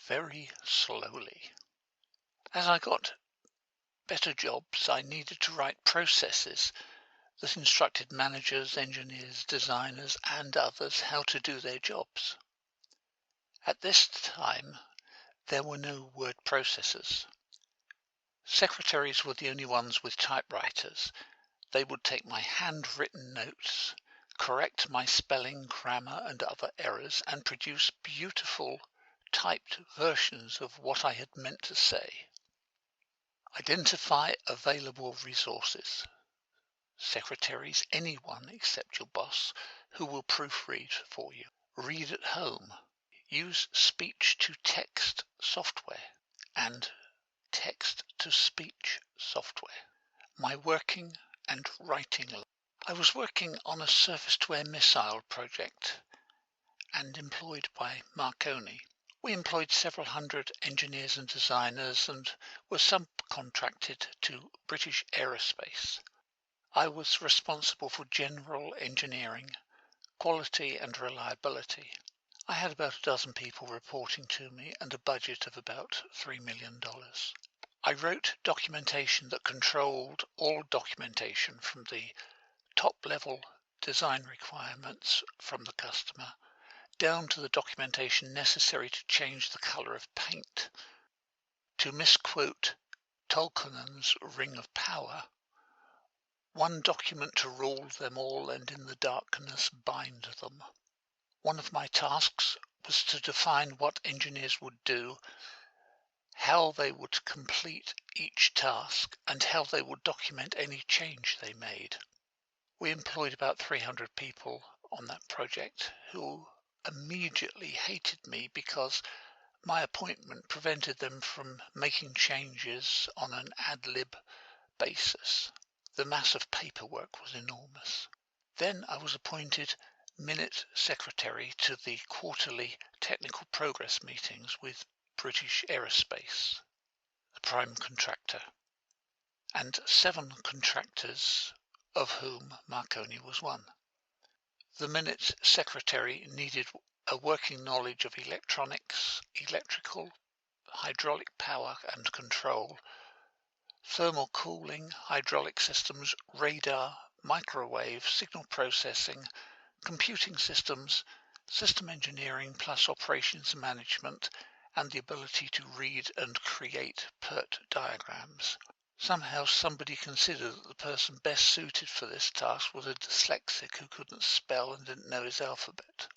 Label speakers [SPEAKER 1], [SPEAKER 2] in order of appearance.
[SPEAKER 1] very slowly. As I got better jobs, I needed to write processes that instructed managers, engineers, designers, and others how to do their jobs. At this time, there were no word processors. Secretaries were the only ones with typewriters. They would take my handwritten notes, correct my spelling, grammar, and other errors, and produce beautiful typed versions of what I had meant to say. Identify available resources. Secretaries, anyone except your boss, who will proofread for you. Read at home. Use speech-to-text software and text-to-speech software. My working and writing. I was working on a surface-to-air missile project and employed by Marconi. We employed several hundred engineers and designers and were subcontracted to British Aerospace. I was responsible for general engineering, quality and reliability. I had about a dozen people reporting to me and a budget of about $3 million. I wrote documentation that controlled all documentation from the top-level design requirements from the customer down to the documentation necessary to change the color of paint. To misquote Tolkien's Ring of Power, one document to rule them all and in the darkness bind them. One of my tasks was to define what engineers would do, how they would complete each task, and how they would document any change they made. We employed about 300 people on that project who immediately hated me because my appointment prevented them from making changes on an ad-lib basis. The mass of paperwork was enormous. Then I was appointed minute secretary to the quarterly technical progress meetings with British Aerospace, the prime contractor, and 7 contractors, of whom Marconi was one. The minute secretary needed a working knowledge of electronics, electrical, hydraulic power and control, thermal cooling, hydraulic systems, radar, microwave, signal processing, computing systems, system engineering plus operations management, and the ability to read and create PERT diagrams. Somehow somebody considered that the person best suited for this task was a dyslexic who couldn't spell and didn't know his alphabet.